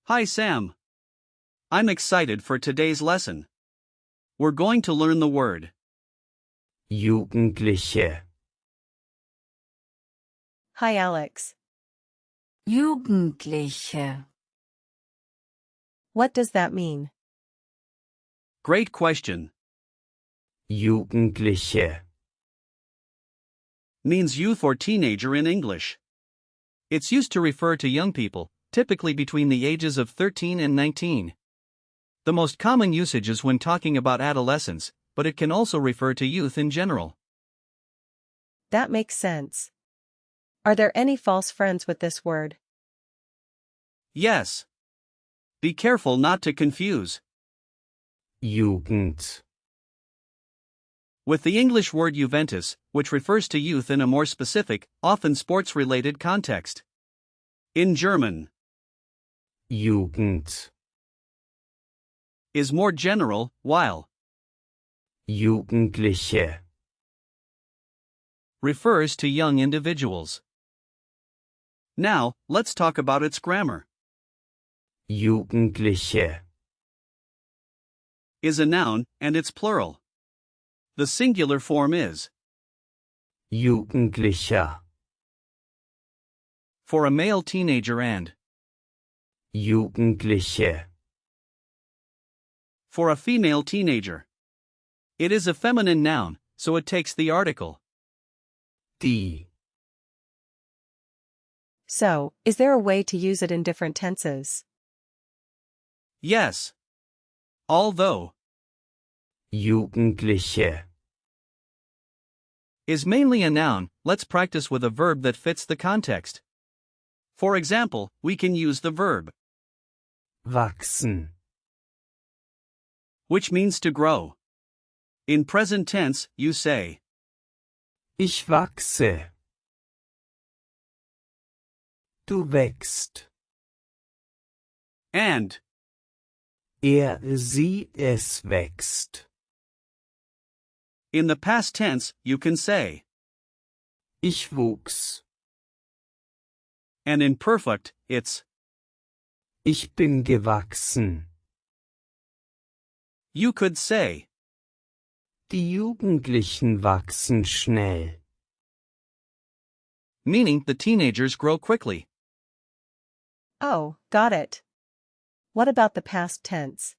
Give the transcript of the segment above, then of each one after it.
Hi Sam. I'm excited for today's lesson. We're going to learn the word Jugendliche. Hi Alex. Jugendliche. What does that mean? Great question. Jugendliche. Means youth or teenager in English. It's used to refer to young people, typically between the ages of 13 and 19. The most common usage is when talking about adolescence, but it can also refer to youth in general. That makes sense. Are there any false friends with this word? Yes. Be careful not to confuse Jugend. with the English word Juventus, which refers to youth in a more specific, often sports-related context. In German, Jugend. is more general, while Jugendliche. refers to young individuals. Now, let's talk about its grammar. Jugendliche. Is a noun, and it's plural. The singular form is Jugendlicher. for a male teenager and Jugendliche. for a female teenager. It is a feminine noun, so it takes the article. Die. So, is there a way to use it in different tenses? Yes. Although Jugendliche. is mainly a noun, let's practice with a verb that fits the context. For example, we can use the verb, Wachsen. which means to grow. In present tense, you say, Ich wachse. Du wächst. and Sie, es wächst. in the past tense, you can say, Ich wuchs. and in perfect, it's, Ich bin gewachsen. you could say, Die Jugendlichen wachsen schnell. meaning the teenagers grow quickly. Oh, got it. What about the past tense?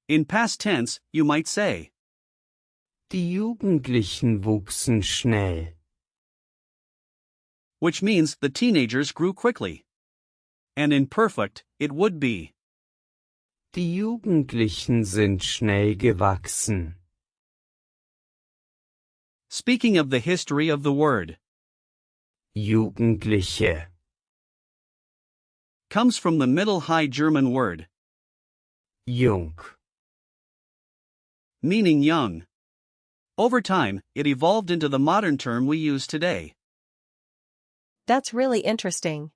In past tense, you might say, Die Jugendlichen wuchsen schnell. which means the teenagers grew quickly. And in perfect, it would be, Die Jugendlichen sind schnell gewachsen. speaking of the history of the word, Jugendliche. comes from the Middle High German word, Jung. meaning young. Over time, it evolved into the modern term we use today. That's really interesting.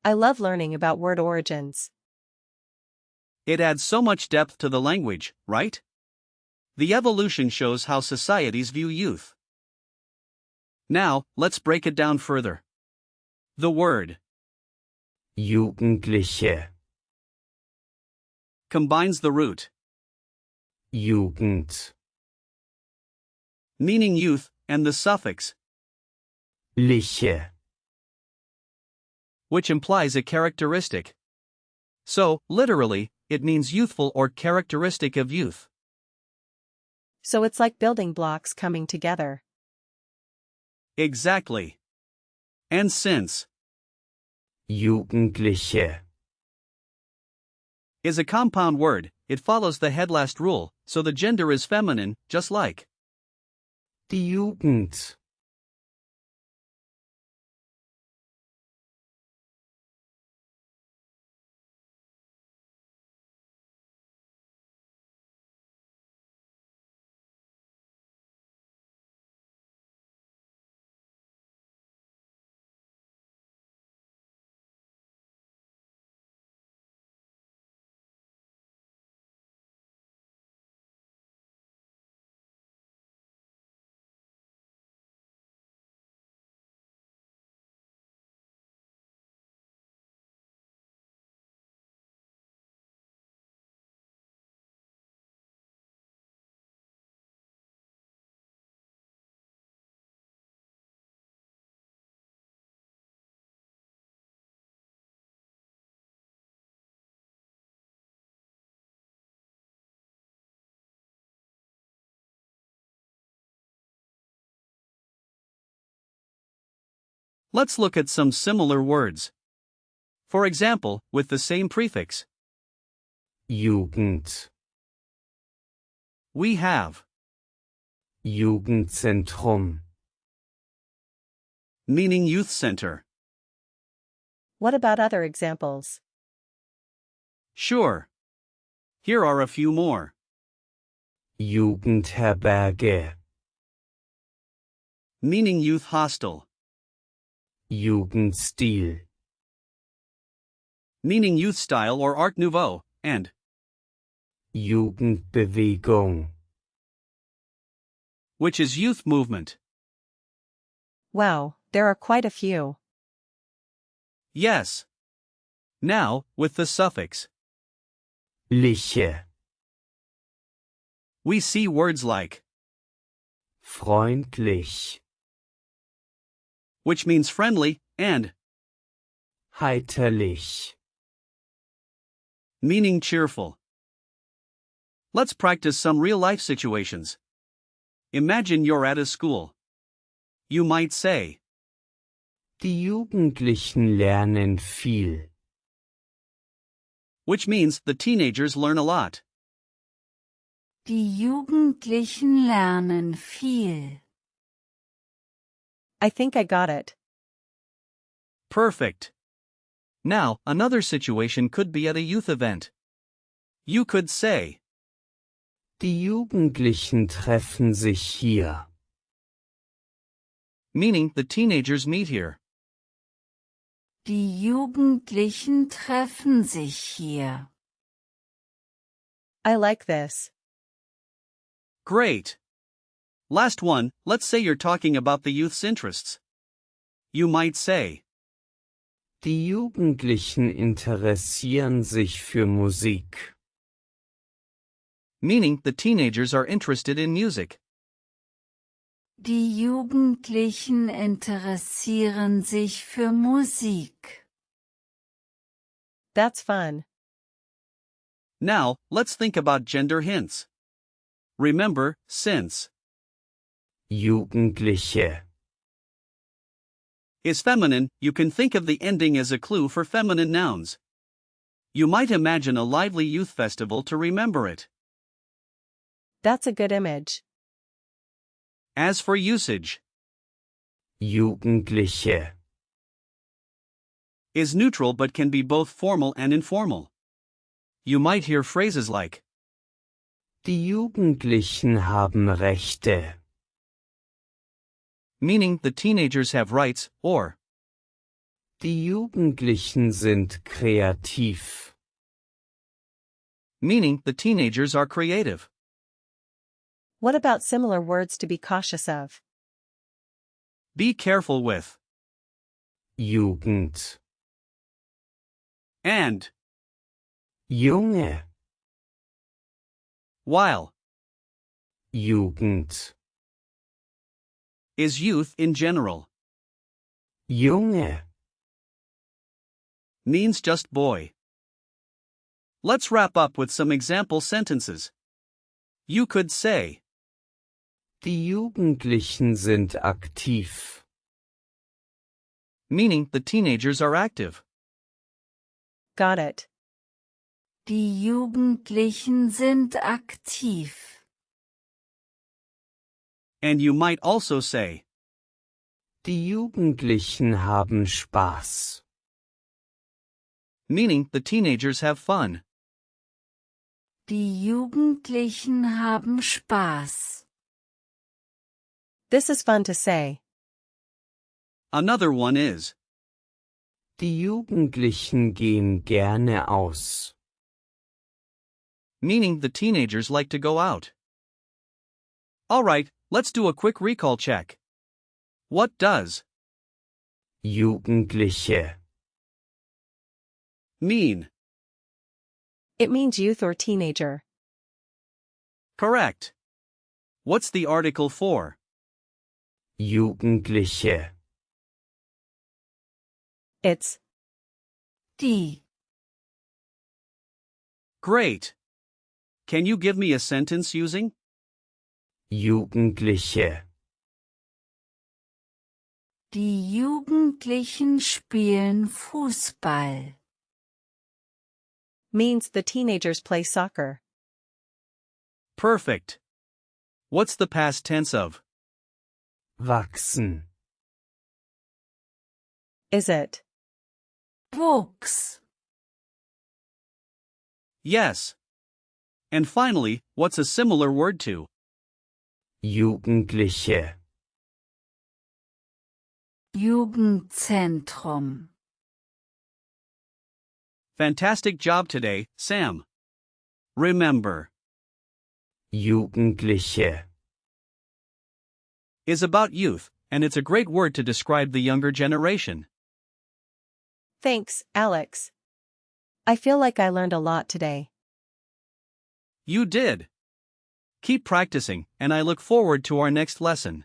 I love learning about word origins. It adds so much depth to the language, right? The evolution shows how societies view youth. Now, let's break it down further. The word Jugendliche. combines the root, Jugend. meaning youth, and the suffix, Liche. which implies a characteristic. So, literally, it means youthful or characteristic of youth. So it's like building blocks coming together. Exactly. And since Jugendliche. is a compound word, it follows the head-last rule, so the gender is feminine, just like Die Jugend. Let's look at some similar words. For example, with the same prefix. Jugend, We have, Jugendzentrum, meaning youth center. What about other examples? Sure. Here are a few more. Jugendherberge, Meaning youth hostel. Jugendstil, Meaning youth style or Art Nouveau, and Jugendbewegung, which is youth movement. Wow, there are quite a few. Yes. Now, with the suffix, liche, we see words like, freundlich, which means friendly, and heiterlich. meaning cheerful. Let's practice some real-life situations. Imagine you're at a school. You might say, Die Jugendlichen lernen viel. which means the teenagers learn a lot. Die Jugendlichen lernen viel. I think I got it. Perfect. Now, another situation could be at a youth event. You could say, Die Jugendlichen treffen sich hier. meaning the teenagers meet here. Die Jugendlichen treffen sich hier. I like this. Great. Last one, let's say you're talking about the youth's interests. You might say, Die Jugendlichen interessieren sich für Musik. meaning the teenagers are interested in music. Die Jugendlichen interessieren sich für Musik. That's fun. Now, let's think about gender hints. Remember, since Jugendliche, is feminine, you can think of the ending as a clue for feminine nouns. You might imagine a lively youth festival to remember it. That's a good image. As for usage, Jugendliche, is neutral but can be both formal and informal. You might hear phrases like, die Jugendlichen haben Rechte. meaning the teenagers have rights, or Die Jugendlichen sind kreativ. meaning the teenagers are creative. What about similar words to be cautious of? Be careful with, Jugend, and, Junge, while, Jugend, is youth in general, Junge. means just boy. Let's wrap up with some example sentences. You could say, Die Jugendlichen sind aktiv. meaning the teenagers are active. Got it. Die Jugendlichen sind aktiv. And you might also say, Die Jugendlichen haben Spaß. meaning the teenagers have fun. Die Jugendlichen haben Spaß. This is fun to say. Another one is, Die Jugendlichen gehen gerne aus. meaning the teenagers like to go out. Alright, let's do a quick recall check. What does Jugendliche, mean? It means youth or teenager. Correct. What's the article for? Jugendliche, It's Die. Great. Can you give me a sentence using Jugendliche, Die Jugendlichen spielen Fußball. Means the teenagers play soccer. Perfect. What's the past tense of? Wachsen. Is it? Wuchs. Yes. And finally, what's a similar word to? Jugendliche. Jugendzentrum. Fantastic job today, Sam. Remember, Jugendliche. is about youth, and it's a great word to describe the younger generation. Thanks, Alex. I feel like I learned a lot today. You did. Keep practicing, and I look forward to our next lesson.